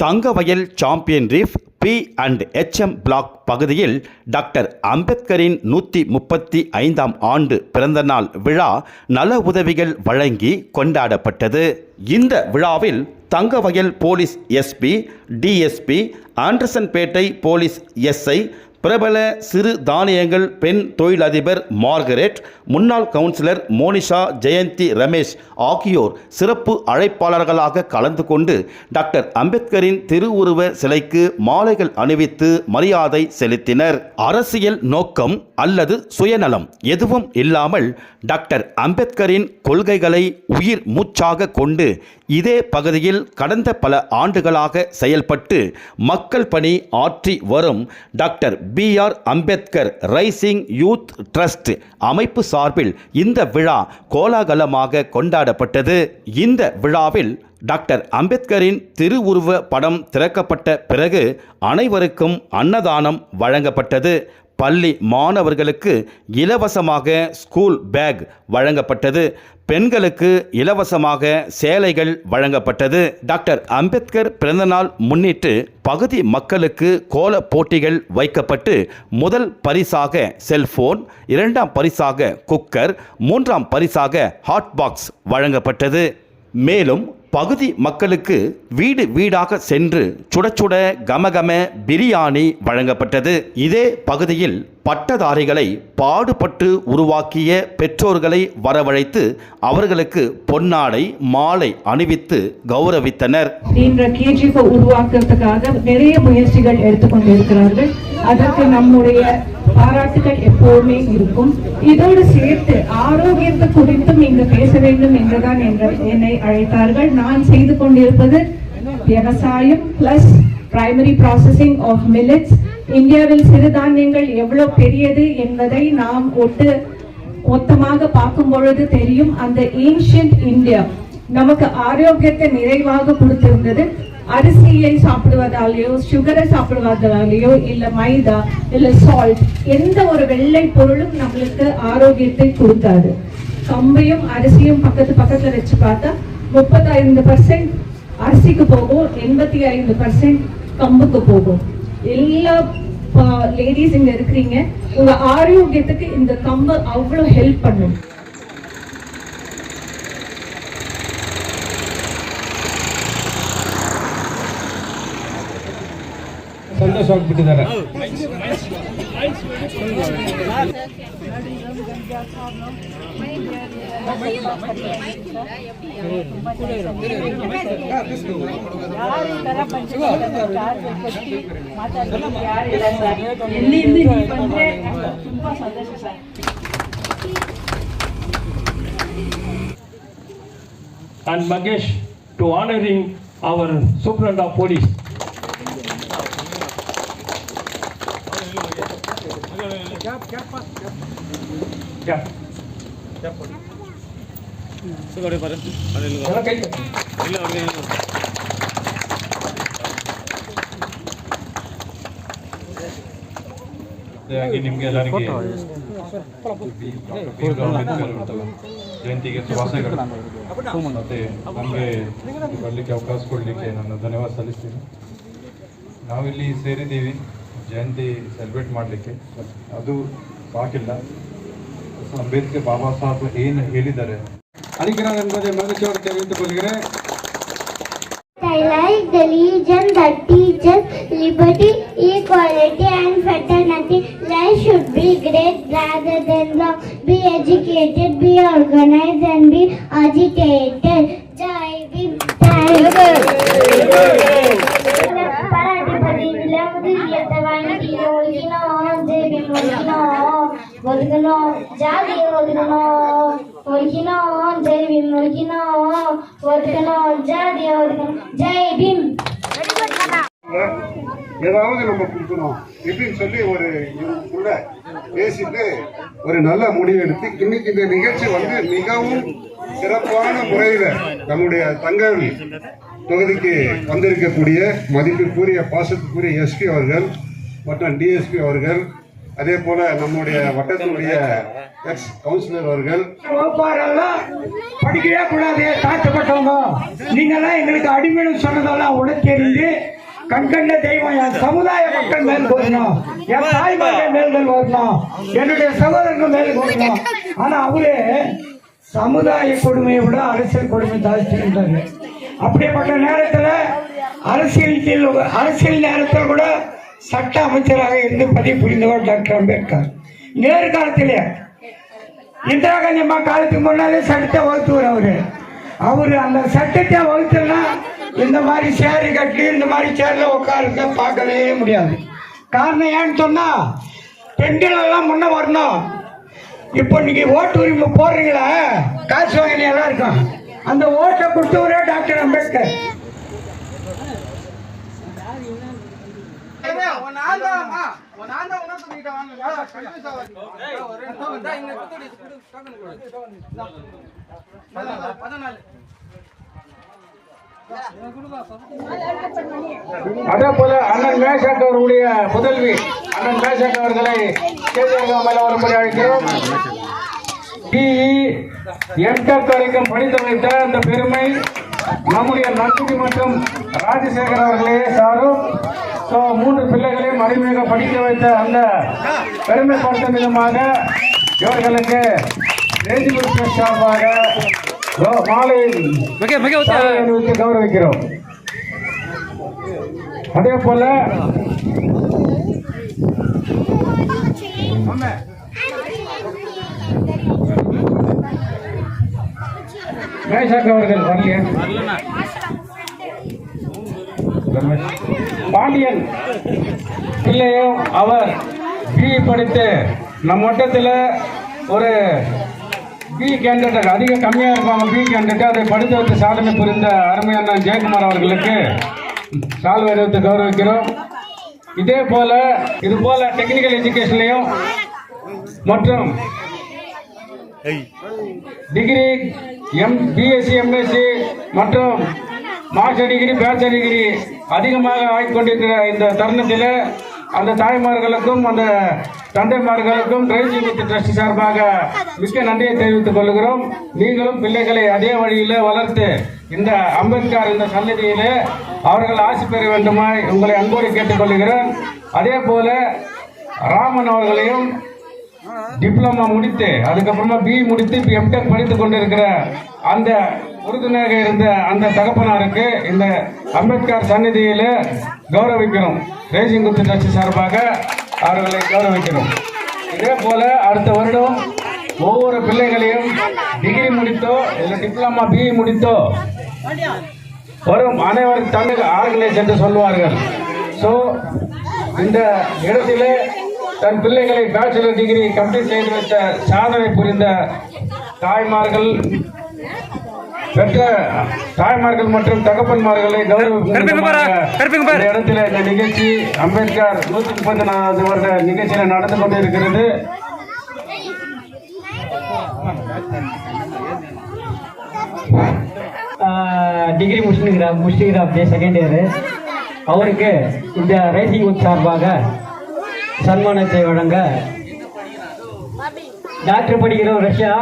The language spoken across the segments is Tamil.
Thangavayal champion reef P&HM block பகுதியில் டாக்டர் அம்பேத்கரின் 135ஆம் ஆண்டு பிறந்தநாள் விழா நல உதவிகள் வழங்கி கொண்டாடப்பட்டது. இந்த விழாவில் Thangavayal police SP, DSP, Andersonpet police SI, பிரபல சிறு தானியங்கள் பெண் தொழிலதிபர் மார்கரெட், முன்னாள் கவுன்சிலர் மோனிஷா ஜெயந்தி ரமேஷ் ஆகியோர் சிறப்பு அழைப்பாளர்களாக கலந்து கொண்டு டாக்டர் அம்பேத்கரின் திருவுருவ சிலைக்கு மாலைகள் அணிவித்து மரியாதை செலுத்தினர். அரசியல் நோக்கம் அல்லது சுயநலம் எதுவும் இல்லாமல் டாக்டர் அம்பேத்கரின் கொள்கைகளை உயிர் மூச்சாக கொண்டு இதே பகுதியில் கடந்த பல ஆண்டுகளாக செயல்பட்டு மக்கள் பணி ஆற்றி வரும் doctor BR Ambedkar rising youth trust அமைப்பு சார்பில் இந்த விழா கோலாகலமாக கொண்டாடப்பட்டது. இந்த விழாவில் டாக்டர் அம்பேத்கரின் திருவுருவ படம் திறக்கப்பட்ட பிறகு அனைவருக்கும் அன்னதானம் வழங்கப்பட்டது. பள்ளி மாணவர்களுக்கு இலவசமாக ஸ்கூல் பேக் வழங்கப்பட்டது. பெண்களுக்கு இலவசமாக சேலைகள் வழங்கப்பட்டது. டாக்டர் அம்பேத்கர் பிறந்தநாள் முன்னிட்டு பகுதி மக்களுக்கு கோல போட்டிகள் வைக்கப்பட்டு முதல் பரிசாக செல்போன், இரண்டாம் பரிசாக குக்கர், மூன்றாம் பரிசாக ஹாட் பாக்ஸ் வழங்கப்பட்டது. மேலும் பகுதி மக்களுக்கு வீடு வீடாக சென்று சுட சுட கமகம பிரியாணி வழங்கப்பட்டது. இதே பகுதியில் பட்டதாரிகளை பாடுபட்டு உருவாக்கிய பெற்றோர்களை வரவழைத்து அவர்களுக்கு பொன்னாடை மாலை அணிவித்து கௌரவித்தனர். உருவாக்குறதுக்காக நிறைய முயற்சிகள் எடுத்துக்கொண்டிருக்கிறார்கள். அதற்கு நம்முடைய பாராட்டுகள் எப்போதுமே இருக்கும். இதோடு சேர்த்து ஆரோக்கியத்தை குறித்தும் இங்கு பேச வேண்டும் என்றுதான் என்னை அழைத்தார்கள். நான் செய்து கொண்டிருப்பது விவசாயம் plus primary processing of millets. இந்தியாவில் சிறுதானியங்கள் எவ்வளவு பெரியது என்பதை நாம் மொத்தமாக பார்க்கும் பொழுது தெரியும். அந்த ஏன்ஷியன்ட் இந்தியா நமக்கு ஆரோக்கியத்தை நிறைவாக கொடுத்திருந்தது. அரிசியை சாப்பிடுவதாலேயோ சுகரை சாப்பிடுவதாலேயோ இல்ல மைதா இல்ல சால்ட் எந்த ஒரு வெள்ளை பொருளும் நம்மளுக்கு ஆரோக்கியத்தை கொடுக்காது. கம்பையும் அரிசியும் பக்கத்துல வச்சு பார்த்தா 35% அரிசிக்கு போகும், 85% கம்புக்கு போகும். எல்லா லேடிஸ் இங்க இருக்கிறீங்க, உங்க ஆரோக்கியத்துக்கு இந்த கம்பு அவ்வளவு ஹெல்ப் பண்ணும். ಸಂತೋಷವಾಗಿಬಿಟ್ಟಿದ್ದಾರೆ. And Magesh to honoring our Superintendent of Police. ನಿಮಗೆ ಎಲ್ಲರಿಗೆ ಜಯಂತಿಗೆ ಶುಭಾಶಯಗಳು. ಮತ್ತೆ ನಮಗೆ ಬರಲಿಕ್ಕೆ ಅವಕಾಶ ಕೊಡಲಿಕ್ಕೆ ನಾನು ಧನ್ಯವಾದ ಸಲ್ಲಿಸ್ತೀನಿ. ನಾವಿಲ್ಲಿ ಸೇರಿದ್ದೀವಿ ಜಯಂತಿ ಸೆಲೆಬ್ರೇಟ್ ಮಾಡಲಿಕ್ಕೆ. ಅದು ಸಾಕಿಲ್ಲ, ಅಂಬೇಡ್ಕರ್ ಬಾಬಾ ಸಾಹೇಬ್ ಏನು ಹೇಳಿದ್ದಾರೆ ಅಧಿಕಾರ ಮಗಚೋರು ತಿಳಿದುಕೊಳ್ಳಿದ್ರೆ. I like the religion that teaches liberty, equality and fraternity. Life should be great rather than long. Be educated, be organized and be agitated. Jai Bhim. ஏதாவது நம்ம கொடுக்கணும் இப்படின்னு சொல்லி ஒரு இவங்களுக்குள்ள பேசிட்டு ஒரு நல்ல முடிவு எடுத்து இன்னைக்கு இந்த நிகழ்ச்சி மிகவும் சிறப்பான முறையில நம்முடைய தங்கவேல் தொகுதிக்கு வந்திருக்கக்கூடிய மதிப்பிற்குரிய பாசத்துக்குரிய SP அவர்கள் மற்றும் DSP அவர்கள், அதே போல நம்முடைய வட்டத்தினுடைய எக்ஸ் கவுன்சிலர் அவர்கள். படிக்கவே கூடாது, தாழ்த்தப்பட்டவங்க நீங்கெல்லாம் எங்களுக்கு அடிமைன்னு சொன்னதெல்லாம் உடனே தெரிந்து கண்கண்ட தெய்வம் என் சமுதாய மக்கள் மேல் வரணும், என் தாய்மார்கள் மேல்கள் வரணும், என்னுடைய சகோதரர்கள் மேல் வரணும். ஆனா அவரு சமுதாய கொடுமையை விட அரசியல் கொடுமை ஜாஸ்தின்றாரு. அப்படிப்பட்ட நேரத்தில் அரசியல் நேரத்தில் கூட சட்ட அமைச்சராக இருந்து பதிவு புரிந்தவர் டாக்டர் அம்பேத்கர். நேர்காலத்திலே இந்திரா காந்தி அம்மா காலத்துக்கு முன்னாலே சட்டத்தை வகுத்துவர். அவரு அந்த சட்டத்தை வகுத்துனா இந்த மாதிரி சேரி கட்டி இந்த மாதிரி சேர்ல உட்காருங்க பார்க்கவே முடியாது. காரணம் ஏன்னு சொன்னா பெண்கள் எல்லாம் முன்ன வரணும். இப்போ நீங்க ஓட்டு உரிமை போடுறீங்களா, காசு வாங்கினீங்க எல்லாம் இருக்கும், அந்த ஓட்டை கொடுத்தவரே டாக்டர் அம்பேத்கர். அதே போல அண்ணன் மேஷாக் அவர்களுடைய புதல்வி அண்ணன் மேஷாக் அவர்களை மேல வரும்படி அழைக்கிறோம். எம்டெக் வரைக்கும் படித்து வைத்த அந்த பெருமை நம்முடைய நந்தினி மற்றும் ராஜசேகர் அவர்களே சாரும். 3 பிள்ளைகளையும் அருமையாக படிக்க வைத்த அந்த பெருமைப்படுத்தும் விதமாக இவர்களுக்கு சார்பாக மாலை அணிவித்து கௌரவிக்கிறோம். அதே போல மேஷாக் அவர்கள் பாண்டியன் பிள்ளையும் அவர் பிஇ படித்து நம் வட்டத்தில் ஒரு பி கேண்டிடேட் அதிக கம்மியாக இருப்பாங்க. பி கேண்டிடேட் அதை படித்து வைத்து சாதனை புரிந்த அருமையான ஜெயக்குமார் அவர்களுக்கு சால்வை அணிவித்து கௌரவிக்கிறோம். இதே போல இது போல டெக்னிக்கல் எஜுகேஷன்லையும் மற்றும் டிகிரி பிஎஸ்சி எம்எஸ்சி மற்றும் மாஸ்டர் டிகிரி பேச்சுலர் டிகிரி அதிகமாக ஆகிக்கொண்டிருக்கிற இந்த தருணத்தில் அந்த தாய்மார்களுக்கும் அந்த தந்தைமார்களுக்கும் ரைசிங் வித் ட்ரஸ்ட் சார்பாக மிக்க நன்றியை தெரிவித்துக் கொள்கிறோம். நீங்களும் பிள்ளைகளை அதே வழியில் வளர்த்து இந்த அம்பேத்கர் இந்த சன்னதியிலே அவர்கள் ஆசி பெற வேண்டுமாய் உங்களை அன்போடு கேட்டுக்கொள்கிறேன். அதே போல ராமன் அவர்களையும் டிப்ளமா முடித்து அதுக்கப்புறமா பிஇ முடித்து இப்போ எம்டெக் படித்துக் கொண்டிருக்கிற அந்த உறுதுணையாக இருந்த அந்த தகப்பனாருக்கு இந்த அம்பேத்கர் சன்னதியில கௌரவிக்கிறோம். ரேசிங் குத்து ட்ரஸ்ட் சார்பாக அவர்களை கௌரவிக்கிறோம். இதே போல அடுத்த வருடம் ஒவ்வொரு பிள்ளைகளையும் டிகிரி முடித்தோ இல்லை டிப்ளமா பிஇ முடித்தோ வரும் அனைவரும் தமிழ் ஆர்கனைஸ் என்று சொல்வார்கள். ஸோ இந்த இடத்திலே தன் பிள்ளைகளை பேச்சுலர் டிகிரி கம்ப்ளீட் செய்து வைத்த சாதனை புரிந்த தாய்மார்கள் பெற்ற தாய்மார்கள் மற்றும் தகப்பன்மார்களை கௌரவிக்கும் இடத்துல இந்த நிகழ்ச்சி அம்பேத்கர் 134வது வருட நிகழ்ச்சியில நடந்து கொண்டிருக்கிறது. டிகிரி முடிச்சுக்கிற அப்படியே செகண்ட் இயர் அவருக்கு இந்த ரைசிங் யூத் சார்பாக சன்மானத்தை வழங்க டாக்டர் படிக்கிறோம் ரஷ்யா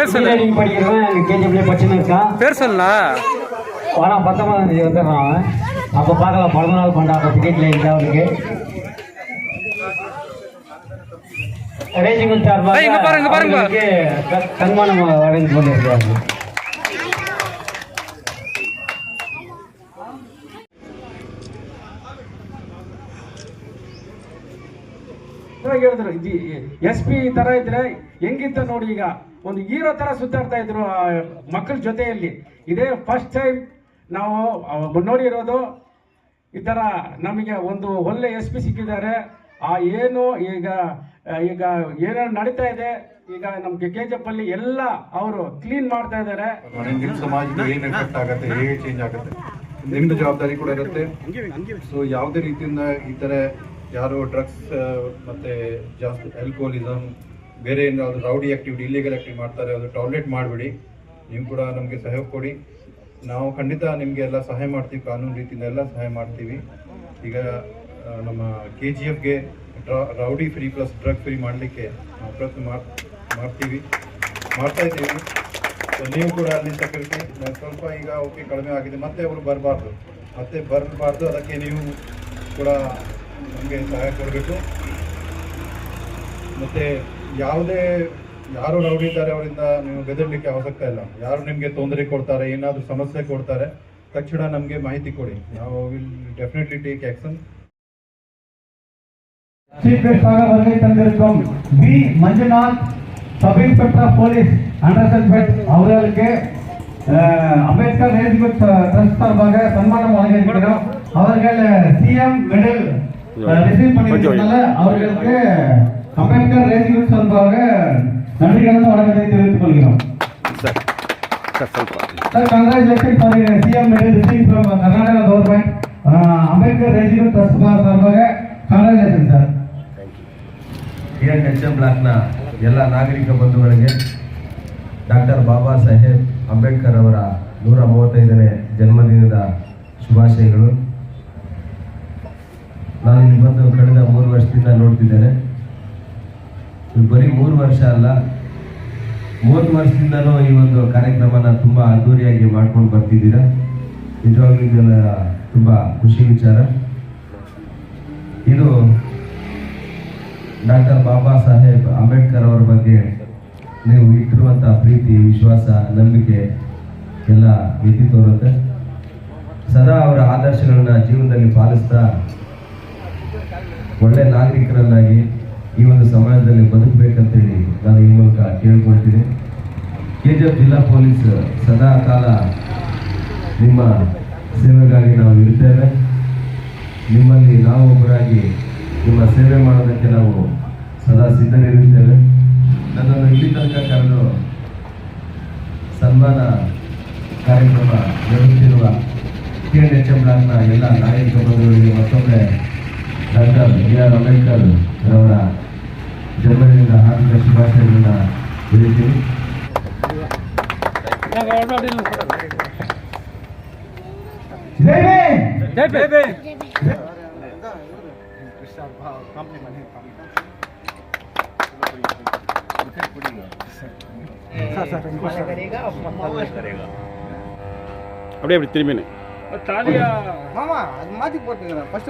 இன்ஜினியரிங் படிக்கிறவன் கேஜிபிலே படிச்சுன்னு இருக்கான். பேர் சொல்லலாம் வர 19ஆம் தேதி வந்துடுறான் அவன். அப்போ பார்க்கலாம் பிறந்த நாள் கொண்டாடுற டிக்கெட்ல இல்லை அவனுக்கு. ரேசிங் சார்பாக சன்மானம் வழங்கி கொண்டிருக்கிறார்கள். SP ತರ ಇದ್ರೆ ಹೆಂಗಿತ್ತು ನೋಡಿ. ಈಗ ಒಂದು ಹೀರೋ ತರ ಸುತ್ತಾಡ್ತಾ ಇದ್ರು ಮಕ್ಕಳ ಜೊತೆಯಲ್ಲಿ. ಇದೇ ಫಸ್ಟ್ ಟೈಮ್ ನಾವು ನೋಡಿರೋದು. ಈ ತರ ನಮಗೆ ಒಂದು ಒಳ್ಳೆ SP ಸಿಕ್ಕಿದ್ದಾರೆ. ಏನು ಈಗ ಏನೇನು ನಡೀತಾ ಇದೆ ಈಗ ನಮ್ಗೆ KGF ಅಲ್ಲಿ ಎಲ್ಲ ಅವರು ಕ್ಲೀನ್ ಮಾಡ್ತಾ ಇದ್ದಾರೆ. ನಿಮ್ಮ ಸಮಾಜಕ್ಕೆ ಏನು ಎಫೆಕ್ಟ್ ಆಗುತ್ತೆ, ಹೇಗೆ ಚೇಂಜ್ ಆಗುತ್ತೆ, ನಿಮ್ದು ಜವಾಬ್ದಾರಿ ಕೂಡ ಇರುತ್ತೆ. ಸೊ ಯಾವುದೇ ರೀತಿಯಿಂದ ಈ ತರ ಯಾರು ಡ್ರಗ್ಸ್ ಮತ್ತೆ ಜಾಸ್ತಿ ಆಲ್ಕೋಹಾಲಿಸಮ್ ಬೇರೆ ಏನಾದ್ರು ರೌಡಿ ಆಕ್ಟಿವಿಟಿ ಇಲ್ಲಿಗಲ್ ಆಕ್ಟಿವಿಟಿ ಮಾಡ್ತಾರೆ ಅದು ಟಾಲರೇಟ್ ಮಾಡಿಬಿಡಿ. ನೀವು ಕೂಡ ನಮಗೆ ಸಹಯೋಗ ಕೊಡಿ. ನಾವು ಖಂಡಿತ ನಿಮಗೆ ಎಲ್ಲ ಸಹಾಯ ಮಾಡ್ತೀವಿ, ಕಾನೂನು ರೀತಿಯಿಂದ ಎಲ್ಲ ಸಹಾಯ ಮಾಡ್ತೀವಿ. ಈಗ ನಮ್ಮ KGFಗೆ rowdy free plus drug free ಮಾಡಲಿಕ್ಕೆ ನಾವು ಪ್ರಯತ್ನ ಮಾಡ್ತಾ ಇದ್ದೀವಿ. ಸೊ ನೀವು ಕೂಡ ಅಲ್ಲಿ ಸೆಕ್ಯೂರಿಟಿ ಸ್ವಲ್ಪ ಈಗ ಓಕೆ ಕಡಿಮೆ ಆಗಿದೆ, ಮತ್ತೆ ಅವರು ಬರಬಾರ್ದು. ಮತ್ತೆ ಬರಬಾರ್ದು. ಅದಕ್ಕೆ ನೀವು ಕೂಡ ನಮಗೆ ಸಹಾಯ ಕೊಡಬೇಕು. ಮತ್ತು ಯಾರು ರೌಡಿ ಇದ್ದಾರೆ ಅವರಿಂದ ನೀವು ಬೆದರಲಿಕ್ಕೆ ಅವಶ್ಯಕತೆ ಇಲ್ಲ. ಯಾರು ನಿಮಗೆ ತೊಂದರೆ ಕೊಡ್ತಾರೆ, ಏನಾದರೂ ಸಮಸ್ಯೆ ಕೊಡ್ತಾರೆ, ತಕ್ಷಣ ನಮಗೆ ಮಾಹಿತಿ ಕೊಡಿ. ನಾವು will definitely take action. Chief கெஸ்டாக வருகை தந்திருக்கும் P Manjunath, sub inspector of police Andersonpet அவர்களுக்கு அம்பேத்கர் ரேசிங் ட்ரஸ்ட் சார்பாக சன்மானம் வழங்கியிருக்கிறோம். அவர்கள் சிஎம் மெடல் ரிசீவ் பண்ணியிருக்கிறதுனால அவர்களுக்கு அம்பேத்கர் ரேசிங் சார்பாக நன்றி கலந்த வணக்கத்தை தெரிவித்துக் கொள்கிறோம். Sir, congratulations for CM medal received from Karnataka government. Ambedkar Racing Trust ಸಾರ್பாக congratulations sir. HM ಬ್ಲಾಕ್ನ ಎಲ್ಲ ನಾಗರಿಕ ಬಂಧುಗಳಿಗೆ ಡಾಕ್ಟರ್ ಬಾಬಾ ಸಾಹೇಬ್ ಅಂಬೇಡ್ಕರ್ ಅವರ 135ನೇ ಜನ್ಮದಿನದ ಶುಭಾಶಯಗಳು. ನಾನು ಇಲ್ಲಿ ಬಂದು ಕಳೆದ 3 ವರ್ಷದಿಂದ ನೋಡ್ತಿದ್ದೇನೆ. ಬರೀ 3 ವರ್ಷ ಅಲ್ಲ, 30 ವರ್ಷದಿಂದಲೂ ಈ ಒಂದು ಕಾರ್ಯಕ್ರಮನ ತುಂಬ ಅದ್ದೂರಿಯಾಗಿ ಮಾಡ್ಕೊಂಡು ಬರ್ತಿದ್ದೀರಾ. ನಿಜವಾಗ್ಲೂ ಇದೆಲ್ಲ ತುಂಬ ಖುಷಿ ವಿಚಾರ. ಇದು ಡಾಕ್ಟರ್ ಬಾಬಾ ಸಾಹೇಬ್ ಅಂಬೇಡ್ಕರ್ ಅವರ ಬಗ್ಗೆ ನೀವು ಇಟ್ಟಿರುವಂಥ ಪ್ರೀತಿ, ವಿಶ್ವಾಸ, ನಂಬಿಕೆ ಎಲ್ಲ ಎತ್ತಿ ತೋರುತ್ತೆ. ಸದಾ ಅವರ ಆದರ್ಶಗಳನ್ನ ಜೀವನದಲ್ಲಿ ಪಾಲಿಸ್ತಾ ಒಳ್ಳೆ ನಾಗರಿಕರನ್ನಾಗಿ ಈ ಒಂದು ಸಮಾಜದಲ್ಲಿ ಬದುಕಬೇಕಂತೇಳಿ ನಾನು ಈ ಮೂಲಕ ಕೇಳ್ಕೊಳ್ತೀನಿ. KGF ಜಿಲ್ಲಾ ಪೊಲೀಸ್ ಸದಾ ಕಾಲ ನಿಮ್ಮ ಸೇವೆಗಾಗಿ ನಾವು ಇರ್ತೇವೆ. ನಿಮ್ಮಲ್ಲಿ ನಾವು ಒಬ್ಬರಾಗಿ ನಿಮ್ಮ ಸೇವೆ ಮಾಡೋದಕ್ಕೆ ನಾವು ಸದಾ ಸಿದ್ಧರಿರುತ್ತೇವೆ. ನನ್ನನ್ನು ಇಲ್ಲಿ ತನಕ ಕರೆದು ಸನ್ಮಾನ ಕಾರ್ಯಕ್ರಮ ನಡೆಸುತ್ತಿರುವ HM ಬ್ಲಾಕ್ನ ಎಲ್ಲ ನಾಯಕ ಬಂಧುಗಳಿಗೆ ಮತ್ತೊಮ್ಮೆ ಡಾಕ್ಟರ್ BR ಅಂಬೇಡ್ಕರ್ ಅವರ ಜನ್ಮದಿನದ ಹಾರ್ದಿಕ ಶುಭಾಶಯಗಳನ್ನ ತಿಳಿಸ್ತೀನಿ. அப்படியே அப்படி திரும்பினு தாலியா மாமா அது மாத்தி போட்டுங்க ஃபர்ஸ்ட்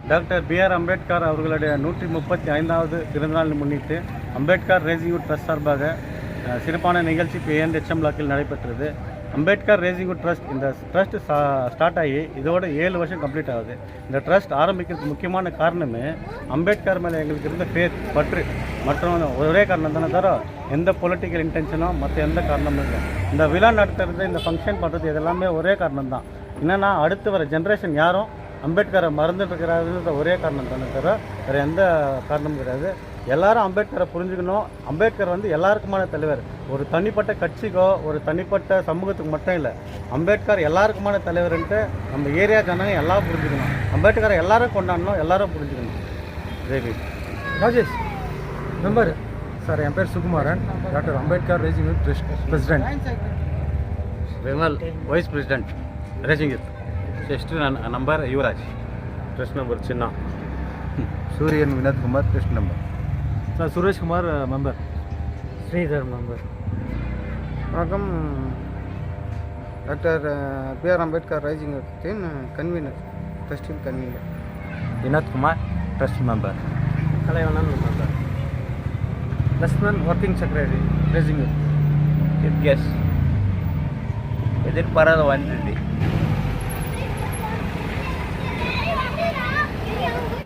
டாக்டர் BR அம்பேத்கர் அவர்களுடைய 135வது பிறந்தநாளை முன்னிட்டு அம்பேத்கர் ரேசிங் ட்ரஸ்ட் சார்பாக சிறப்பான நிகழ்ச்சி HM பிளாக்கில் நடைபெற்றது. அம்பேத்கர் ரேசிங் ட்ரஸ்ட் இந்த ட்ரஸ்ட் ஸ்டார்ட் ஆகி இதோட 7 வருஷம் கம்ப்ளீட் ஆகுது. இந்த ட்ரஸ்ட் ஆரம்பிக்கிறதுக்கு முக்கியமான காரணமே அம்பேத்கர் மேலே எங்களுக்கு இருந்த ஃபேத், பற்று மற்றும் ஒரே காரணம் தானே தவிர எந்த பொலிட்டிக்கல் இன்டென்ஷனோ மற்ற எந்த காரணமும் இல்லை. இந்த விழா நடத்துறது, இந்த ஃபங்க்ஷன் பண்ணுறது இதெல்லாமே ஒரே காரணம் தான். என்னென்னா அடுத்து வர ஜென்ரேஷன் யாரும் அம்பேத்கரை மறந்துட்டு இருக்கிறாருன்ற ஒரே காரணம் தானே தவிர வேறு எந்த காரணமும் கிடையாது. எல்லாரும் அம்பேத்கரை புரிஞ்சுக்கணும். அம்பேத்கர் வந்து எல்லாருக்குமான தலைவர், ஒரு தனிப்பட்ட கட்சிக்கோ ஒரு தனிப்பட்ட சமூகத்துக்கு மட்டும் இல்லை. அம்பேத்கர் எல்லாருக்குமான தலைவர்ன்ட்டு நம்ம ஏரியா ஜனங்க எல்லாம் புரிஞ்சுக்கணும். அம்பேத்கரை எல்லாரும் கொண்டாடணும், எல்லாரும் புரிஞ்சுக்கணும். தேவி ராஜேஷ் மெம்பர் சார், என் பேர் Sukumaran, doctor Ambedkar rising youth trust president. Vimal vice president rising youth. ಎಷ್ಟು number Yuvraj, trust number Chinna. Suryan Vinod Kumar, trust number. Sir Suresh Kumar member. Sridhar member. வணக்கம், டாக்டர் BR அம்பேத்கர் ரைசிங் யூத்தின் கன்வீனர், ட்ரஸ்டின் convener. Vinod Kumar, trust member. Kalaivannan member. Lakshman, working secretary, rising youth. Guest ಎದುರು ಬರೋದು ಒಂದಿದೆ.